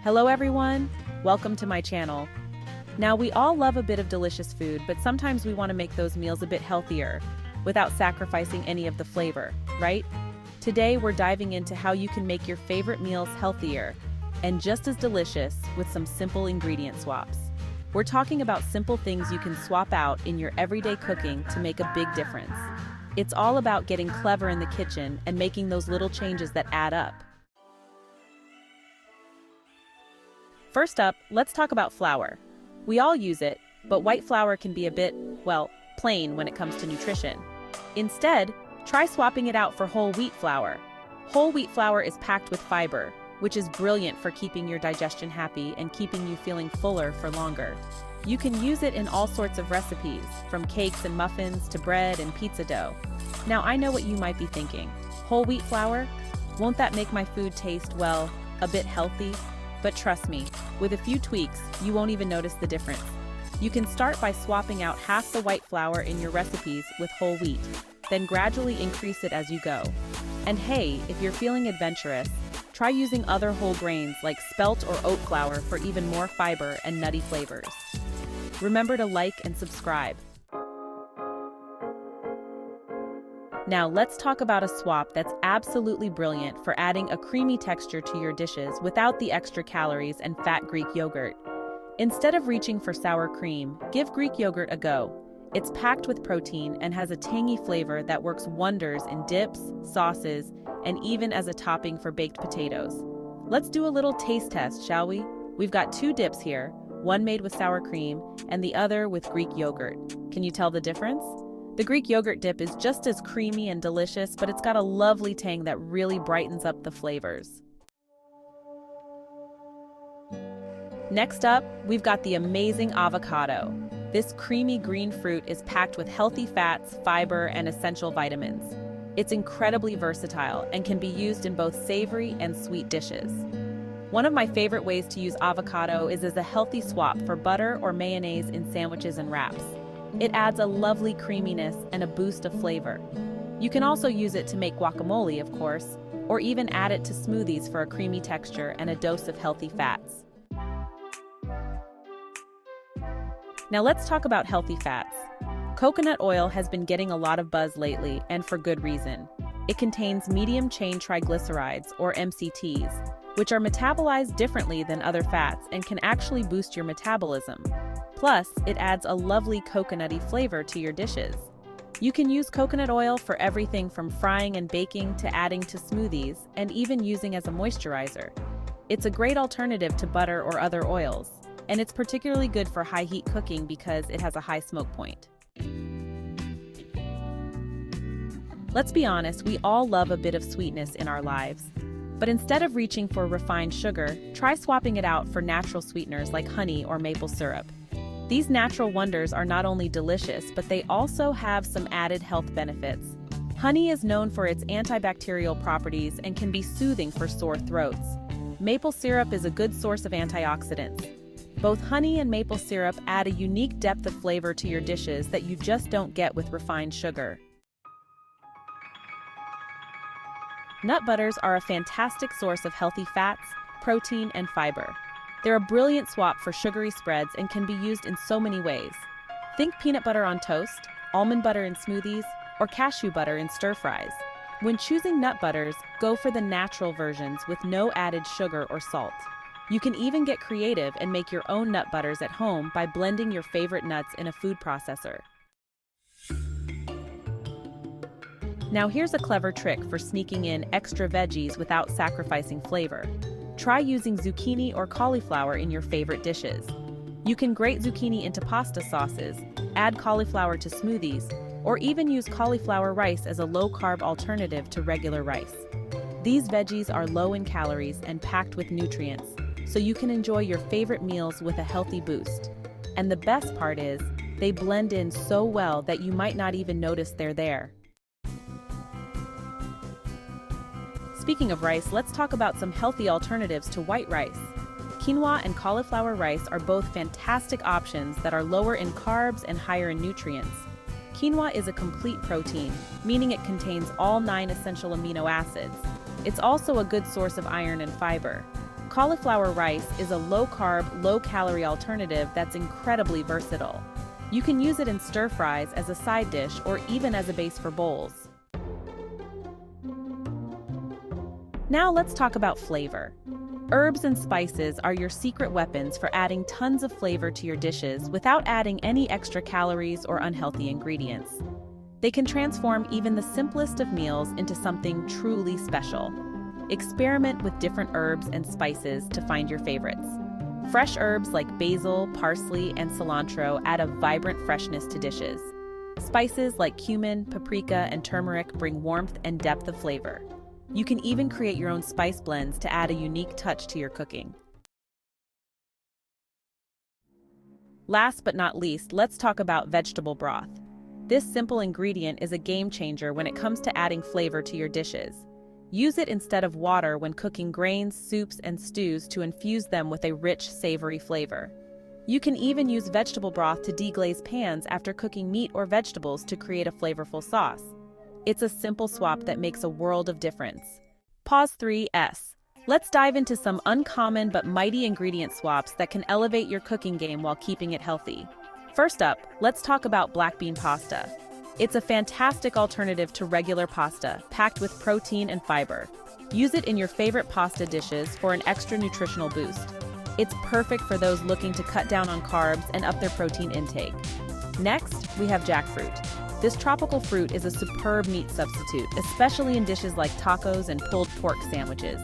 Hello everyone, welcome to my channel. Now we all love a bit of delicious food, but sometimes we want to make those meals a bit healthier without sacrificing any of the flavor, right? Today we're diving into how you can make your favorite meals healthier and just as delicious with some simple ingredient swaps. We're talking about simple things you can swap out in your everyday cooking to make a big difference. It's all about getting clever in the kitchen and making those little changes that add up. First up, let's talk about flour. We all use it, but white flour can be a bit, well, plain when it comes to nutrition. Instead, try swapping it out for whole wheat flour. Whole wheat flour is packed with fiber, which is brilliant for keeping your digestion happy and keeping you feeling fuller for longer. You can use it in all sorts of recipes, from cakes and muffins to bread and pizza dough. Now I know what you might be thinking. Whole wheat flour? Won't that make my food taste, well, a bit healthy? But trust me, with a few tweaks, you won't even notice the difference. You can start by swapping out half the white flour in your recipes with whole wheat, then gradually increase it as you go. And hey, if you're feeling adventurous, try using other whole grains like spelt or oat flour for even more fiber and nutty flavors. Remember to like and subscribe. Now let's talk about a swap that's absolutely brilliant for adding a creamy texture to your dishes without the extra calories and fat Greek yogurt. Instead of reaching for sour cream, give Greek yogurt a go. It's packed with protein and has a tangy flavor that works wonders in dips, sauces, and even as a topping for baked potatoes. Let's do a little taste test, shall we? We've got two dips here, one made with sour cream and the other with Greek yogurt. Can you tell the difference? The Greek yogurt dip is just as creamy and delicious, but it's got a lovely tang that really brightens up the flavors. Next up, we've got the amazing avocado. This creamy green fruit is packed with healthy fats, fiber, and essential vitamins. It's incredibly versatile and can be used in both savory and sweet dishes. One of my favorite ways to use avocado is as a healthy swap for butter or mayonnaise in sandwiches and wraps. It adds a lovely creaminess and a boost of flavor. You can also use it to make guacamole, of course, or even add it to smoothies for a creamy texture and a dose of healthy fats. Now let's talk about healthy fats. Coconut oil has been getting a lot of buzz lately, and for good reason. It contains medium-chain triglycerides, or MCTs, which are metabolized differently than other fats and can actually boost your metabolism. Plus, it adds a lovely coconutty flavor to your dishes. You can use coconut oil for everything from frying and baking to adding to smoothies and even using as a moisturizer. It's a great alternative to butter or other oils, and it's particularly good for high heat cooking because it has a high smoke point. Let's be honest, we all love a bit of sweetness in our lives. But instead of reaching for refined sugar, try swapping it out for natural sweeteners like honey or maple syrup. These natural wonders are not only delicious, but they also have some added health benefits. Honey is known for its antibacterial properties and can be soothing for sore throats. Maple syrup is a good source of antioxidants. Both honey and maple syrup add a unique depth of flavor to your dishes that you just don't get with refined sugar. Nut butters are a fantastic source of healthy fats, protein, and fiber. They're a brilliant swap for sugary spreads and can be used in so many ways. Think peanut butter on toast, almond butter in smoothies, or cashew butter in stir-fries. When choosing nut butters, go for the natural versions with no added sugar or salt. You can even get creative and make your own nut butters at home by blending your favorite nuts in a food processor. Now here's a clever trick for sneaking in extra veggies without sacrificing flavor. Try using zucchini or cauliflower in your favorite dishes. You can grate zucchini into pasta sauces, add cauliflower to smoothies, or even use cauliflower rice as a low-carb alternative to regular rice. These veggies are low in calories and packed with nutrients, so you can enjoy your favorite meals with a healthy boost. And the best part is, they blend in so well that you might not even notice they're there. Speaking of rice, let's talk about some healthy alternatives to white rice. Quinoa and cauliflower rice are both fantastic options that are lower in carbs and higher in nutrients. Quinoa is a complete protein, meaning it contains all 9 essential amino acids. It's also a good source of iron and fiber. Cauliflower rice is a low-carb, low-calorie alternative that's incredibly versatile. You can use it in stir-fries as a side dish or even as a base for bowls. Now let's talk about flavor. Herbs and spices are your secret weapons for adding tons of flavor to your dishes without adding any extra calories or unhealthy ingredients. They can transform even the simplest of meals into something truly special. Experiment with different herbs and spices to find your favorites. Fresh herbs like basil, parsley, and cilantro add a vibrant freshness to dishes. Spices like cumin, paprika, and turmeric bring warmth and depth of flavor. You can even create your own spice blends to add a unique touch to your cooking. Last but not least, let's talk about vegetable broth. This simple ingredient is a game changer when it comes to adding flavor to your dishes. Use it instead of water when cooking grains, soups, and stews to infuse them with a rich, savory flavor. You can even use vegetable broth to deglaze pans after cooking meat or vegetables to create a flavorful sauce. It's a simple swap that makes a world of difference. Pause 3S. Let's dive into some uncommon but mighty ingredient swaps that can elevate your cooking game while keeping it healthy. First up, let's talk about black bean pasta. It's a fantastic alternative to regular pasta, packed with protein and fiber. Use it in your favorite pasta dishes for an extra nutritional boost. It's perfect for those looking to cut down on carbs and up their protein intake. Next, we have jackfruit. This tropical fruit is a superb meat substitute, especially in dishes like tacos and pulled pork sandwiches.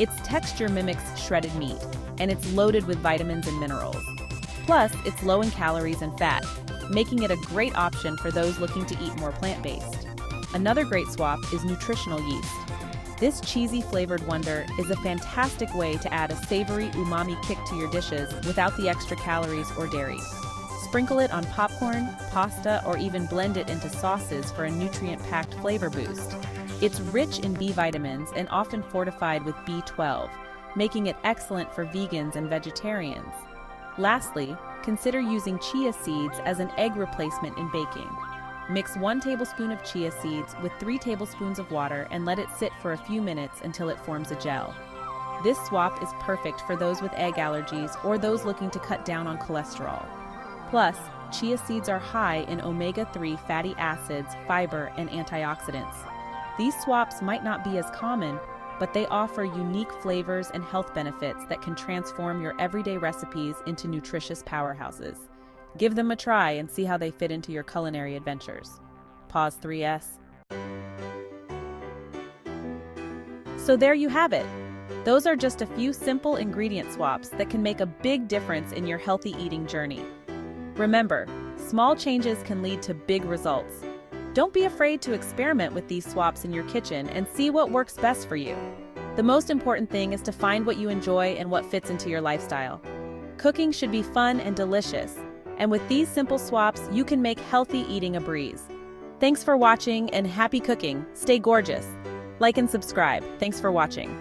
Its texture mimics shredded meat, and it's loaded with vitamins and minerals. Plus, it's low in calories and fat, making it a great option for those looking to eat more plant-based. Another great swap is nutritional yeast. This cheesy flavored wonder is a fantastic way to add a savory umami kick to your dishes without the extra calories or dairy. Sprinkle it on popcorn, pasta, or even blend it into sauces for a nutrient-packed flavor boost. It's rich in B vitamins and often fortified with B12, making it excellent for vegans and vegetarians. Lastly, consider using chia seeds as an egg replacement in baking. Mix 1 tablespoon of chia seeds with 3 tablespoons of water and let it sit for a few minutes until it forms a gel. This swap is perfect for those with egg allergies or those looking to cut down on cholesterol. Plus, chia seeds are high in omega-3 fatty acids, fiber, and antioxidants. These swaps might not be as common, but they offer unique flavors and health benefits that can transform your everyday recipes into nutritious powerhouses. Give them a try and see how they fit into your culinary adventures. Pause 3S. So there you have it. Those are just a few simple ingredient swaps that can make a big difference in your healthy eating journey. Remember, small changes can lead to big results. Don't be afraid to experiment with these swaps in your kitchen and see what works best for you. The most important thing is to find what you enjoy and what fits into your lifestyle. Cooking should be fun and delicious, and with these simple swaps, you can make healthy eating a breeze. Thanks for watching and happy cooking. Stay gorgeous. Like and subscribe. Thanks for watching.